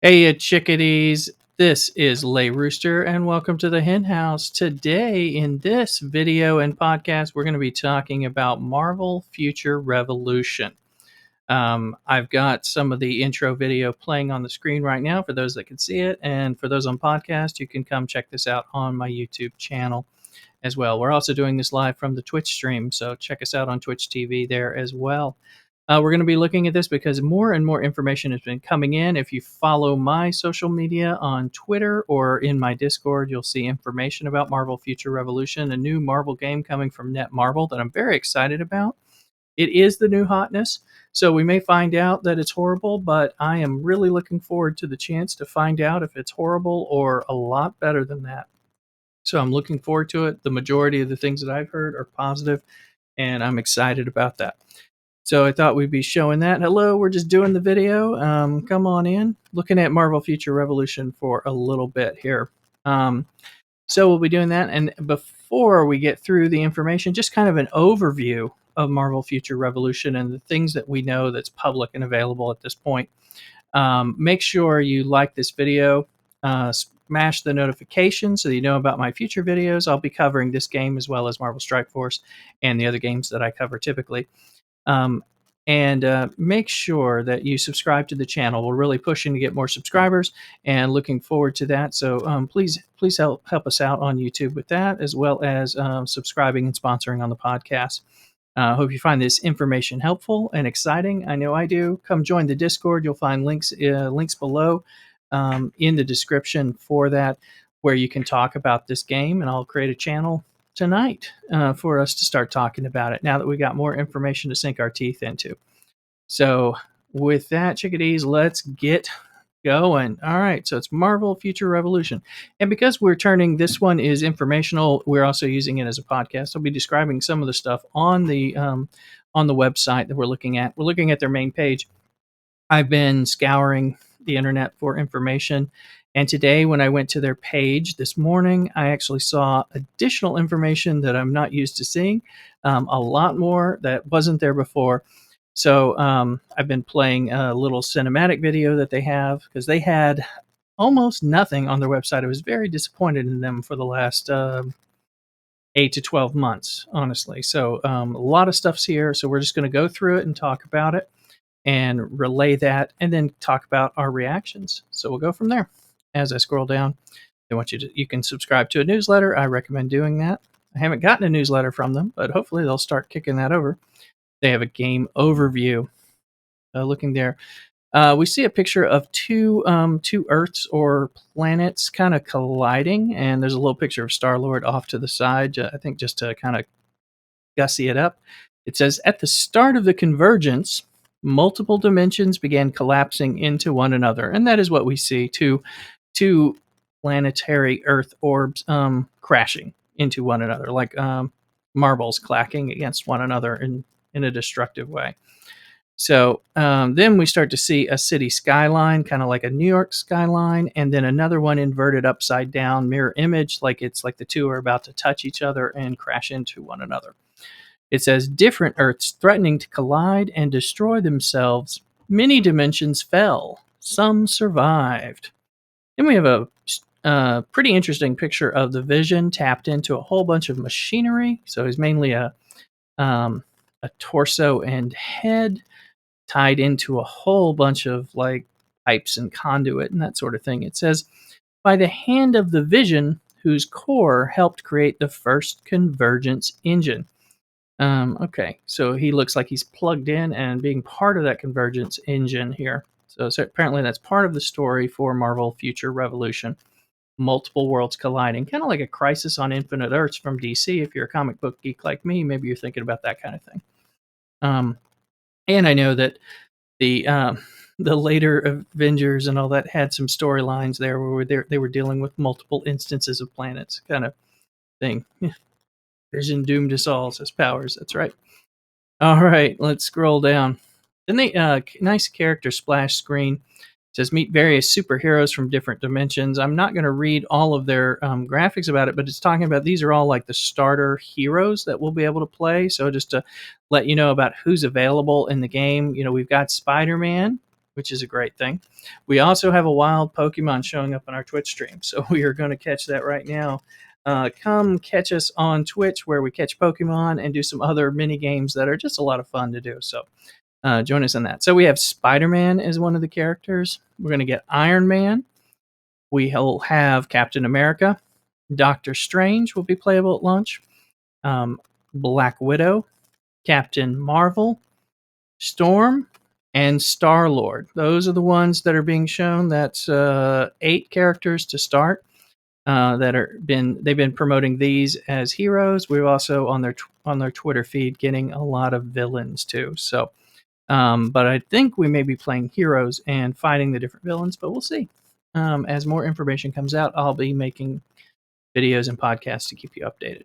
Hey, chickadees. This is Lay Rooster, and welcome to the Hen House. Today, in this video and podcast, we're going to be talking about Marvel Future Revolution. I've got some of the intro video playing on the screen right now for those that can see it, and for those on podcast, you can come check this out on my YouTube channel as well. We're also doing this live from the Twitch stream, so check us out on Twitch TV there as well. We're going to be looking at this because more and more information has been coming in. If you follow my social media on Twitter or in my Discord, you'll see information about Marvel Future Revolution, a new Marvel game coming from Netmarble that I'm very excited about. It is the new hotness, so we may find out that it's horrible, but I am really looking forward to the chance to find out if it's horrible or a lot better than that. So I'm looking forward to it. The majority of the things that I've heard are positive, and I'm excited about that. So I thought we'd be showing that. Hello, we're just doing the video. Come on in. Looking at Marvel Future Revolution for a little bit here. So we'll be doing that. And before we get through the information, just kind of an overview of Marvel Future Revolution and the things that we know that's public and available at this point. Make sure you like this video. Smash the notification so that you know about my future videos. I'll be covering this game as well as Marvel Strike Force and the other games that I cover typically. And make sure that you subscribe to the channel. We're really pushing to get more subscribers and looking forward to that. So please help us out on YouTube with that, as well as subscribing and sponsoring on the podcast. Hope you find this information helpful and exciting. I know I do. Come join the Discord. You'll find links below in the description for that, where you can talk about this game, and I'll create a channel tonight for us to start talking about it now that we got more information to sink our teeth into. So with that, chickadees, let's get going. All right, so it's Marvel Future Revolution. And because we're turning, this one is informational, we're also using it as a podcast. I'll be describing some of the stuff on the website that we're looking at. We're looking at their main page. I've been scouring the internet for information, and today, when I went to their page this morning, I actually saw additional information that I'm not used to seeing, a lot more that wasn't there before. So I've been playing a little cinematic video that they have, because they had almost nothing on their website. I was very disappointed in them for the last 8 to 12 months, honestly. So a lot of stuff's here, so we're just going to go through it and talk about it and relay that, and then talk about our reactions. So we'll go from there. As I scroll down, you can subscribe to a newsletter. I recommend doing that. I haven't gotten a newsletter from them, but hopefully they'll start kicking that over. They have a game overview. Looking there, we see a picture of two Earths or planets kind of colliding, and there's a little picture of Star-Lord off to the side, I think just to kind of gussy it up. It says, at the start of the convergence, multiple dimensions began collapsing into one another. And that is what we see, two planetary Earth orbs crashing into one another, like marbles clacking against one another in a destructive way. So then we start to see a city skyline, kind of like a New York skyline, and then another one inverted upside down, mirror image, like it's like the two are about to touch each other and crash into one another. It says, different Earths threatening to collide and destroy themselves. Many dimensions fell. Some survived. Then we have a pretty interesting picture of the Vision tapped into a whole bunch of machinery. So he's mainly a torso and head tied into a whole bunch of like pipes and conduit and that sort of thing. It says, by the hand of the Vision, whose core helped create the first convergence engine. Okay, so he looks like he's plugged in and being part of that convergence engine here. So apparently that's part of the story for Marvel Future Revolution. Multiple worlds colliding, kind of like a Crisis on Infinite Earths from DC. If you're a comic book geek like me, maybe you're thinking about that kind of thing. And I know that the later Avengers and all that had some storylines there where they were dealing with multiple instances of planets, kind of thing. Vision doomed us all, says Powers. That's right. All right, let's scroll down. Then they nice character splash screen. It says, meet various superheroes from different dimensions. I'm not going to read all of their graphics about it, but it's talking about these are all like the starter heroes that we'll be able to play. So just to let you know about who's available in the game, we've got Spider-Man, which is a great thing. We also have a wild Pokemon showing up on our Twitch stream, so we are going to catch that right now. Come catch us on Twitch where we catch Pokemon and do some other mini games that are just a lot of fun to do. So join us on that. So we have Spider-Man as one of the characters. We're going to get Iron Man. We'll have Captain America. Doctor Strange will be playable at launch. Black Widow, Captain Marvel, Storm, and Star-Lord. Those are the ones that are being shown. That's 8 characters to start. They've been promoting these as heroes. We're also on their Twitter feed getting a lot of villains too. So, but I think we may be playing heroes and fighting the different villains, but we'll see. As more information comes out, I'll be making videos and podcasts to keep you updated.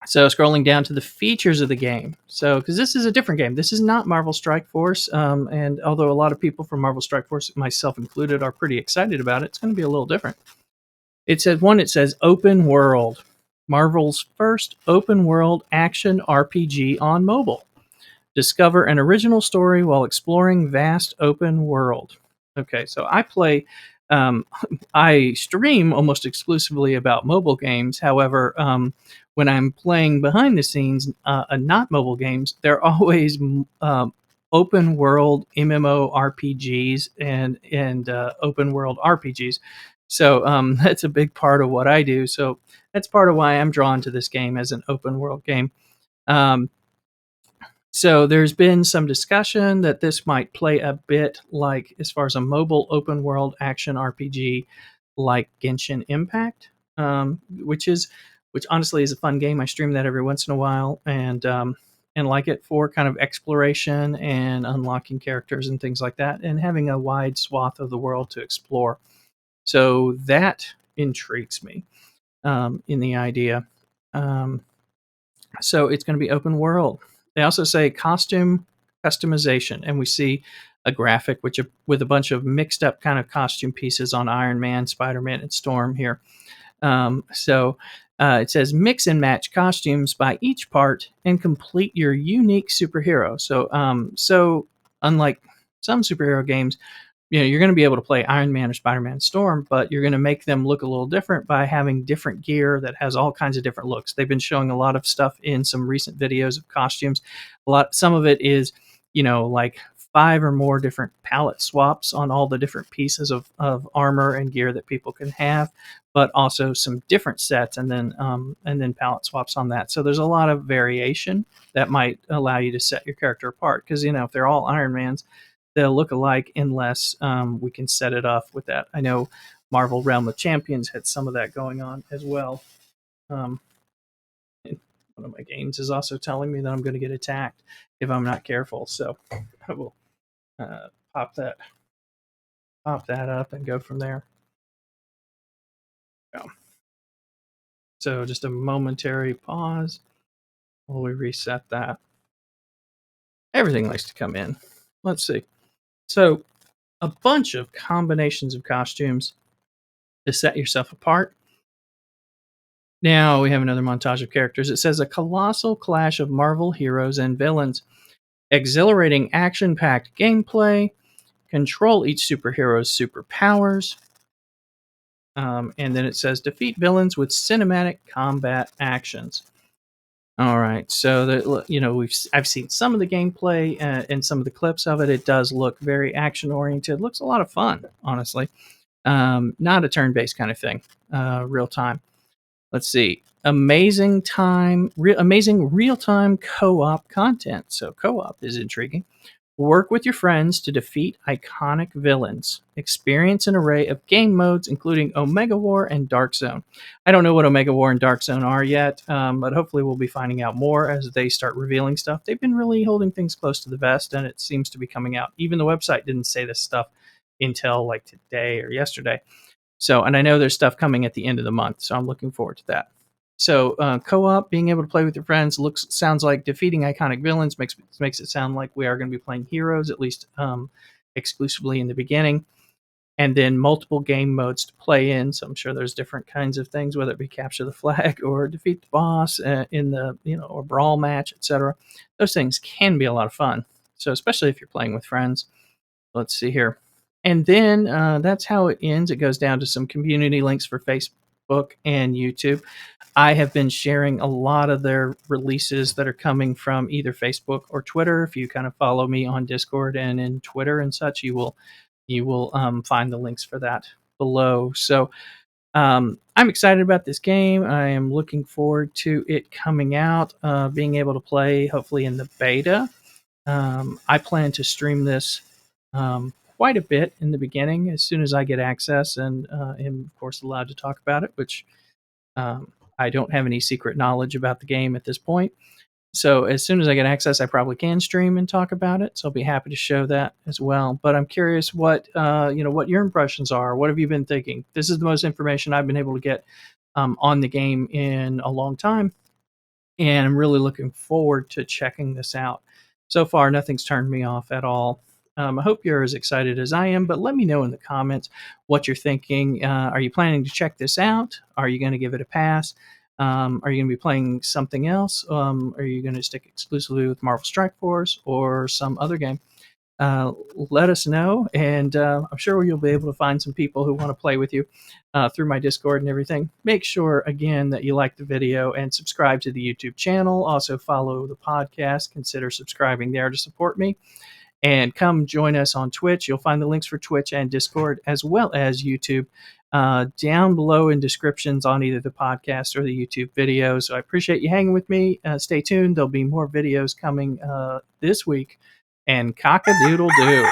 So scrolling down to the features of the game. So because this is a different game. This is not Marvel Strike Force. And although a lot of people from Marvel Strike Force, myself included, are pretty excited about it, it's going to be a little different. It says open world. Marvel's first open world action RPG on mobile. Discover an original story while exploring vast open world. Okay, so I stream almost exclusively about mobile games. However, when I'm playing behind the scenes, not mobile games, they're always open world MMO RPGs and open world RPGs. So that's a big part of what I do. So that's part of why I'm drawn to this game as an open world game. So there's been some discussion that this might play a bit like, as far as a mobile open world action RPG, like Genshin Impact, which honestly is a fun game. I stream that every once in a while, and like it for kind of exploration and unlocking characters and things like that, and having a wide swath of the world to explore. So that intrigues me in the idea. So it's going to be open world. They also say costume customization, and we see a graphic with a bunch of mixed up kind of costume pieces on Iron Man, Spider-Man, and Storm here. It says mix and match costumes by each part and complete your unique superhero. So unlike some superhero games, you're going to be able to play Iron Man or Spider-Man Storm, but you're going to make them look a little different by having different gear that has all kinds of different looks. They've been showing a lot of stuff in some recent videos of costumes. Some of it is, like 5 or more different palette swaps on all the different pieces of armor and gear that people can have, but also some different sets and then palette swaps on that. So there's a lot of variation that might allow you to set your character apart, because if they're all Iron Mans, they'll look alike unless we can set it off with that. I know Marvel Realm of Champions had some of that going on as well. One of my games is also telling me that I'm going to get attacked if I'm not careful. So I will pop that up and go from there. So just a momentary pause while we reset that. Everything likes to come in. Let's see. So a bunch of combinations of costumes to set yourself apart. Now we have another montage of characters. It says a colossal clash of Marvel heroes and villains, exhilarating action-packed gameplay, control each superhero's superpowers, and then it says defeat villains with cinematic combat actions. All right, so I've seen some of the gameplay and some of the clips of it. It does look very action-oriented. Looks a lot of fun, honestly. Not a turn-based kind of thing, real time. Let's see. Amazing real-time co-op content. So co-op is intriguing. Work with your friends to defeat iconic villains. Experience an array of game modes, including Omega War and Dark Zone. I don't know what Omega War and Dark Zone are yet, but hopefully we'll be finding out more as they start revealing stuff. They've been really holding things close to the vest, and it seems to be coming out. Even the website didn't say this stuff until like today or yesterday. So, and I know there's stuff coming at the end of the month, so I'm looking forward to that. So, co-op, being able to play with your friends, sounds like defeating iconic villains makes it sound like we are going to be playing heroes, at least exclusively in the beginning, and then multiple game modes to play in. So I'm sure there's different kinds of things, whether it be capture the flag or defeat the boss in the or brawl match, etc. Those things can be a lot of fun. So especially if you're playing with friends. Let's see here. And then that's how it ends. It goes down to some community links for Facebook and YouTube. I have been sharing a lot of their releases that are coming from either Facebook or Twitter. If you kind of follow me on Discord and in Twitter and such, you will find the links for that below. So I'm excited about this game. I am looking forward to it coming out, being able to play hopefully in the beta. I plan to stream this quite a bit in the beginning as soon as I get access and am, of course, allowed to talk about it, which I don't have any secret knowledge about the game at this point. So as soon as I get access, I probably can stream and talk about it. So I'll be happy to show that as well. But I'm curious what what your impressions are. What have you been thinking? This is the most information I've been able to get on the game in a long time, and I'm really looking forward to checking this out. So far, nothing's turned me off at all. I hope you're as excited as I am, but let me know in the comments what you're thinking. Are you planning to check this out? Are you going to give it a pass? Are you going to be playing something else? Are you going to stick exclusively with Marvel Strike Force or some other game? Let us know, and I'm sure you'll be able to find some people who want to play with you through my Discord and everything. Make sure, again, that you like the video and subscribe to the YouTube channel. Also, follow the podcast. Consider subscribing there to support me. And come join us on Twitch. You'll find the links for Twitch and Discord, as well as YouTube, down below in descriptions on either the podcast or the YouTube video. So I appreciate you hanging with me. Stay tuned. There'll be more videos coming this week. And cock-a-doodle-doo.